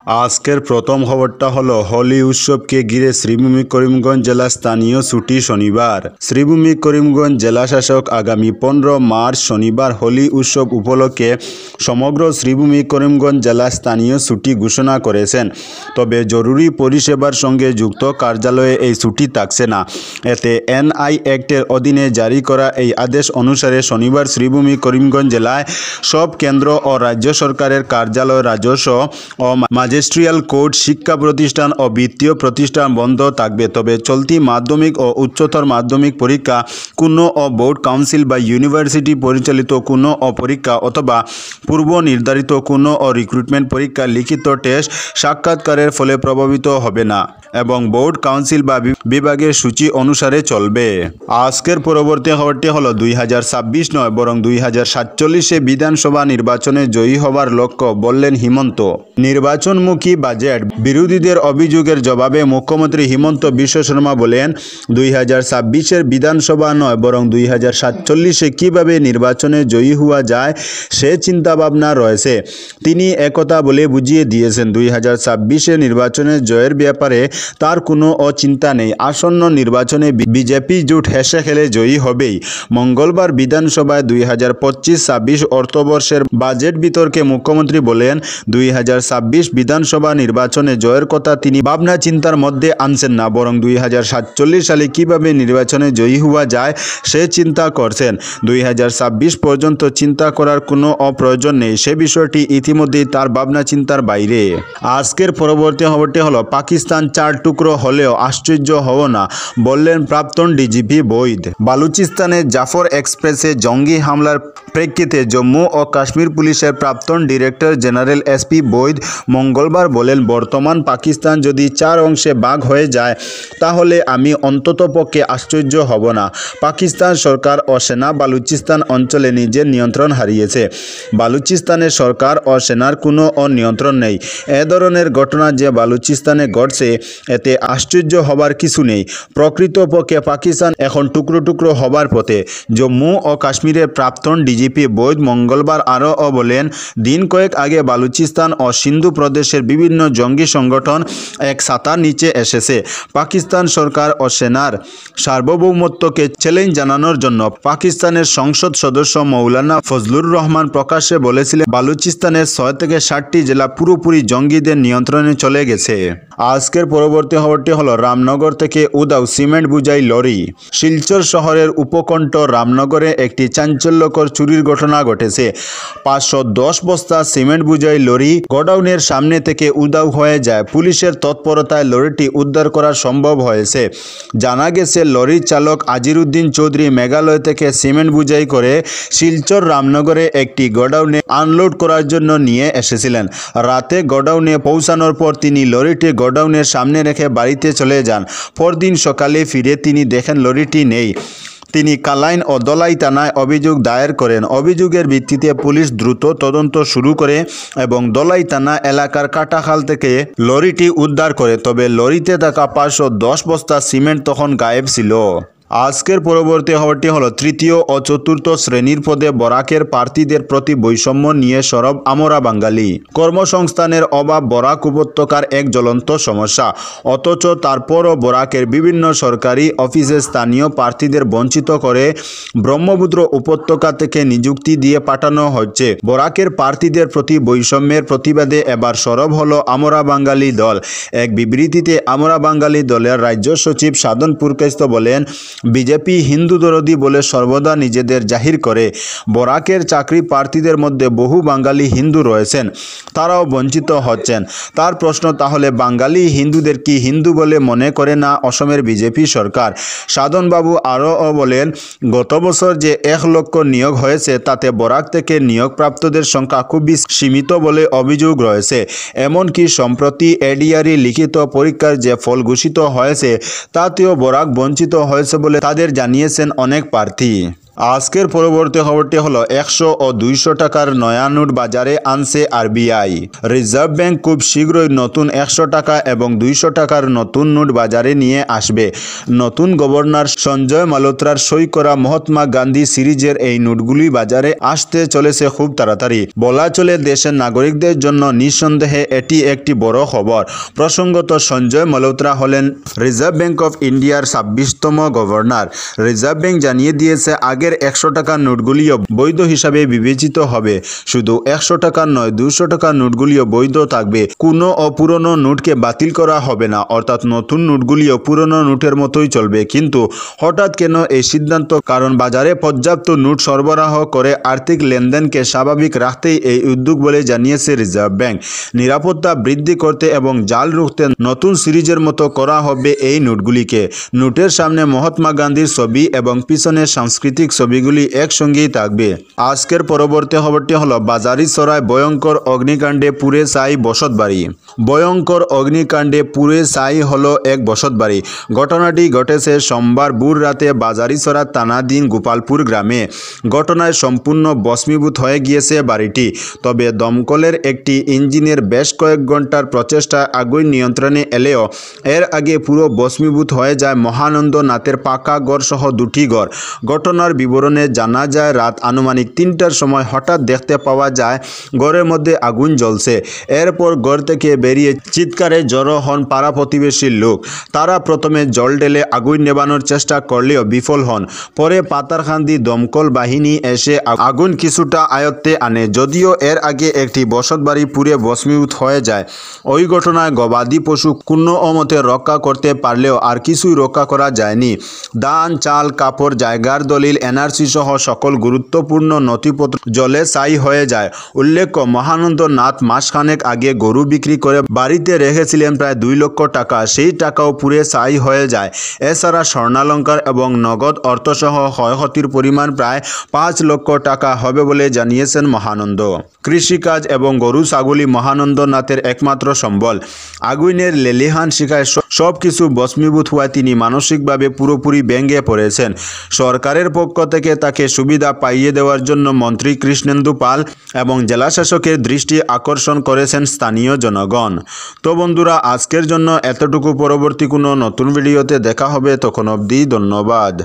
আজকের প্রথম খবরটা হলো হোলি উৎসবকে ঘিরে শ্রীভূমি করিমগঞ্জ জেলা স্থানীয় ছুটি শনিবার। শ্রীভূমি করিমগঞ্জ জেলা শাসক আগামী 15 মার্চ শনিবার হোলি উৎসব উপলক্ষে সমগ্র শ্রীভূমি করিমগঞ্জ জেলা স্থানীয় ছুটি ঘোষণা করেছেন। তবে জরুরি পরিষেবার সঙ্গে যুক্ত কার্যালয়ে এই ছুটি থাকছে না। এতে এনআই অ্যাক্টের অধীনে জারি করা এই আদেশ অনুসারে শনিবার শ্রীভূমি করিমগঞ্জ জেলায় সব কেন্দ্র ও রাজ্য সরকারের কার্যালয়, রাজস্ব ও ম্যাজিস্ট্রিয়াল কোর্ট, শিক্ষা প্রতিষ্ঠান ও বিত্তীয় প্রতিষ্ঠান বন্ধ থাকবে। তবে চলতি মাধ্যমিক ও উচ্চতর মাধ্যমিক পরীক্ষা, কোনো ও বোর্ড কাউন্সিল বা ইউনিভার্সিটি পরিচালিত কোনো ও পরীক্ষা অথবা পূর্ব নির্ধারিত কোনো ও রিক্রুটমেন্ট পরীক্ষা লিখিত টেস্ট সাক্ষাৎকারের ফলে প্রভাবিত হবে না এবং বোর্ড কাউন্সিল বা বিভাগের সূচি অনুসারে চলবে। আজকের পরবর্তী খবরটি হলো 2026 নয় বরং 2047 বিধানসভা নির্বাচনে জয়ী হবার লক্ষ্য, বললেন হিমন্ত। নির্বাচনমুখী বাজেট বিরোধীদের অভিযোগের জবাবে মুখ্যমন্ত্রী হিমন্ত বিশ্ব শর্মা বলেন, 2026 বিধানসভা নয় বরং 2047 কিভাবে নির্বাচনে জয়ী হওয়া যায় সে চিন্তাভাবনা রয়েছে। তিনি একথা বলে বুঝিয়ে দিয়েছেন, 2026 নির্বাচনে জয়ের ব্যাপারে তার কোনো অচিন্তা নেই। আসন্ন নির্বাচনে বিজেপি জোট হেসে খেলে জয়ী হবেই। মঙ্গলবার বিধানসভায় 2025-26 অর্থবর্ষের বাজেট বিতর্কে মুখ্যমন্ত্রী বলেন, 2026 বিধানসভা নির্বাচনে জয়ের কথা তিনি ভাবনা চিন্তার মধ্যে আনছেন না, বরং 2047 সালে কিভাবে নির্বাচনে জয়ী হওয়া যায় সে চিন্তা করছেন। 2026 পর্যন্ত চিন্তা করার কোনো অপ্রয়োজন নেই, সে বিষয়টি ইতিমধ্যেই তার ভাবনা চিন্তার বাইরে। আজকের পরবর্তী খবরটি হলো, পাকিস্তান 4 টুকরো হলেও আশ্চর্য হব না, বললেন প্রাক্তন ডিজিপি বৈদ। বালুচিস্তানে জাফর এক্সপ্রেসে জঙ্গি হামলার প্রেক্ষিতে জম্মু ও কাশ্মীর পুলিশের প্রাক্তন ডিরেক্টর জেনারেল এসপি বৈদ মঙ্গলবার বলেন, বর্তমান পাকিস্তান যদি 4 অংশে ভাগ হয়ে যায় তাহলে আমি অন্ততপক্ষে আশ্চর্য হব না। পাকিস্তান সরকার ও সেনা বালুচিস্তান অঞ্চলে নিজের নিয়ন্ত্রণ হারিয়েছে। বালুচিস্তানের সরকার ও সেনার কোনো নিয়ন্ত্রণ নেই। এ ধরনের ঘটনা যে বালুচিস্তানে ঘটছে এতে আশ্চর্য হবার কিছু নেই। প্রকৃতপক্ষে পাকিস্তান এখন টুকরো টুকরো হবার পথে। জম্মু ও কাশ্মীরের প্রাক্তন ডিজিপি বৈদ মঙ্গলবার আরও বলেন, দিন কয়েক আগে বালুচিস্তান ও সিন্ধু প্রদেশের বিভিন্ন জঙ্গি সংগঠন এক ছাতার নিচে এসেছে। পাকিস্তান সরকার ও সেনার সার্বভৌমত্বকে চ্যালেঞ্জ জানানোর জন্য পাকিস্তানের সংসদ সদস্য মৌলানা ফজলুর রহমান প্রকাশ্যে বলেছিলেন, বালুচিস্তানের 6 থেকে 7টি জেলা পুরোপুরি জঙ্গিদের নিয়ন্ত্রণে চলে গেছে। আজকের পরবর্তী খবরটি হলো, রামনগর থেকে উধাও সিমেন্ট বোঝাই লরি। শিলচর শহরের উপকণ্ঠ রামনগরে একটি চাঞ্চল্যকর চুরির ঘটনা ঘটেছে। 510 বস্তা সিমেন্ট বোঝাই লরি গোডাউনের সামনে থেকে উধাও হয়ে যায়। পুলিশের তৎপরতায় লরিটি উদ্ধার করা সম্ভব হয়েছে। জানা গেছে, লরির চালক আজিরউদ্দিন চৌধুরী মেঘালয় থেকে সিমেন্ট বোঝাই করে শিলচর রামনগরে একটি গোডাউনে আনলোড করার জন্য নিয়ে এসেছিলেন। রাতে গোডাউনে পৌঁছানোর পর তিনি লরিটি গোডাউনের সামনে রেখে বাড়িতে চলে যান। পরদিন সকালে ফিরে তিনি দেখেন লরিটি নেই। তিনি কালাইন ও দলাই থানায় অভিযোগ দায়ের করেন। অভিযোগের ভিত্তিতে পুলিশ দ্রুত তদন্ত শুরু করে এবং দলাই থানা এলাকার কাটাখাল থেকে লরিটি উদ্ধার করে। তবে লরিতে থাকা 510 বস্তা সিমেন্ট তখন গায়েব ছিল। আজকের পরবর্তী খবরটি হলো, তৃতীয় ও চতুর্থ শ্রেণীর পদে বরাকের প্রার্থীদের প্রতি বৈষম্য নিয়ে সরব আমরা বাঙালি। কর্মসংস্থানের অভাব বরাক উপত্যকার এক জ্বলন্ত সমস্যা, অথচ তারপরও বরাকের বিভিন্ন সরকারি অফিসে স্থানীয় প্রার্থীদের বঞ্চিত করে ব্রহ্মপুত্র উপত্যকা থেকে নিযুক্তি দিয়ে পাঠানো হচ্ছে। বরাকের প্রার্থীদের প্রতি বৈষম্যের প্রতিবাদে এবার সরব হলো আমরা বাঙালি দল। এক বিবৃতিতে আমরা বাঙালি দলের রাজ্য সচিব সাধন পুরকাইস্ত বলেন, বিজেপি হিন্দু দরদি বলে সর্বদা নিজেদের জাহির করে। বরাকের চাকরি প্রার্থীদের মধ্যে বহু বাঙালি হিন্দু রয়েছেন, তারাও বঞ্চিত হচ্ছেন। তার প্রশ্ন, তাহলে বাঙালি হিন্দুদের কি হিন্দু বলে মনে করে না অসমের বিজেপি সরকার? সাধনবাবু আরও বলেন, গত বছর যে 1 লক্ষ নিয়োগ হয়েছে তাতে বরাক থেকে নিয়োগপ্রাপ্তদের সংখ্যা খুবই সীমিত বলে অভিযোগ রয়েছে। এমনকি সম্প্রতি এডিআরই লিখিত পরীক্ষার যে ফল ঘোষিত হয়েছে তাতেও বরাক বঞ্চিত হয়েছে বলে তাদের জানিয়েছেন অনেক প্রার্থী। আজকের পরবর্তী খবরটি হলো 100 ও 200 টাকার নয়া নোট বাজারে আনছে আরবিআই। রিজার্ভ ব্যাংক খুব শীঘ্রই নতুন 100 টাকা এবং 200 টাকার নতুন নোট বাজারে নিয়ে আসবে। নতুন গভর্নর সঞ্জয় মালহোত্রার সই করা মহাত্মা গান্ধী সিরিজের এই নোটগুলি বাজারে আসতে চলেছে খুব তাড়াতাড়ি। বলা চলে দেশের নাগরিকদের জন্য নিঃসন্দেহে এটি একটি বড় খবর। প্রসঙ্গত, সঞ্জয় মালহোত্রা হলেন রিজার্ভ ব্যাংক অফ ইন্ডিয়ার 26তম গভর্নর। রিজার্ভ ব্যাংক জানিয়ে দিয়েছে আগের 100 টাকার নোটগুলিও বৈধ হিসাবে বিবেচিত হবে। শুধু 100 টাকার নয়, 200 টাকার নোটগুলিও বৈধ থাকবে। কোনো পুরনো নোটকে বাতিল করা হবে না, অর্থাৎ নতুন নোটগুলিও পুরনো নোটের মতোই চলবে। কিন্তু হঠাৎ কেন এই সিদ্ধান্ত? কারণ বাজারে পর্যাপ্ত নোট সরবরাহ করে আর্থিক লেনদেনকে স্বাভাবিক রাখতেই এই উদ্যোগ বলে জানিয়েছে রিজার্ভ ব্যাংক। নিরাপত্তা বৃদ্ধি করতে এবং জাল রুখতে নতুন সিরিজের মতো করা হবে এই নোটগুলিকে। নোটের সামনে মহাত্মা গান্ধীর ছবি এবং পিছনে সাংস্কৃতিক ছবিগুলি একসঙ্গেই থাকবে। আজকের পরবর্তী খবরটি হলো বাজারিছড়ায় ভয়ঙ্কর অগ্নিকাণ্ডে পুড়ে ছাই বসতবাড়ি। ভয়ঙ্কর অগ্নিকাণ্ডে পুড়ে ছাই হলো এক বসতবাড়ি। ঘটনাটি ঘটেছে সোমবার ভোর রাতে বাজারিছড়া থানাধীন গোপালপুর গ্রামে। ঘটনায় সম্পূর্ণ ভস্মীভূত হয়ে গিয়েছে বাড়িটি। তবে দমকলের একটি ইঞ্জিনের বেশ কয়েক ঘন্টার প্রচেষ্টায় আগুন নিয়ন্ত্রণে এলেও এর আগে পুরো ভস্মীভূত হয়ে যায় মহানন্দ নাথের পাকা ঘর সহ দুটি ঘর। ঘটনার বিবরণে জানা যায়, রাত আনুমানিক 3টার সময় হঠাৎ দেখতে পাওয়া যায় ঘরের মধ্যে আগুন জ্বলছে। এরপর ঘর থেকে বেরিয়ে চিৎকারে জড়ো হন পাড়া প্রতিবেশীর লোক। তারা প্রথমে জল ঢেলে আগুন নেভানোর চেষ্টা করলেও বিফল হন। পরে পাতারকান্দি দমকল বাহিনী এসে আগুন কিছুটা আয়ত্তে আনে। যদিও এর আগে একটি বসতবাড়ি পুড়ে ভস্মীভূত হয়ে যায়। ওই ঘটনায় গবাদি পশু কোনো মতে রক্ষা করতে পারলেও আর কিছুই রক্ষা করা যায়নি। ধান, চাল, কাপড়, জায়গার দলিল, এনআরসি সহ সকল গুরুত্বপূর্ণ নথিপত্র জলে ছাই হয়ে যায়। উল্লেখ্য, মহানন্দ নাথ মাসখানেক আগে গরু বিক্রি করে বাড়িতে রেখেছিলেন প্রায় 2 লক্ষ টাকা। সেই টাকাও পুড়ে ছাই হয়ে যায়। এছাড়া স্বর্ণালঙ্কার এবং নগদ অর্থসহ ক্ষয়ক্ষতির পরিমাণ প্রায় 5 লক্ষ টাকা হবে বলে জানিয়েছেন মহানন্দ। কৃষিকাজ এবং গরু ছাগলি মহানন্দ নাথের একমাত্র সম্বল। আগুনের লেলিহান শিখায় সব কিছু ভস্মীভূত হওয়ায় তিনি মানসিকভাবে পুরোপুরি ভেঙে পড়েছেন। সরকারের পক্ষ থেকে তাকে সুবিধা পাইয়ে দেওয়ার জন্য মন্ত্রী কৃষ্ণেন্দু পাল এবং জেলাশাসকের দৃষ্টি আকর্ষণ করেছেন স্থানীয় জনগণ। তো বন্ধুরা, আজকের জন্য এতটুকু। পরবর্তী কোনো নতুন ভিডিওতে দেখা হবে, তখন অবধি ধন্যবাদ।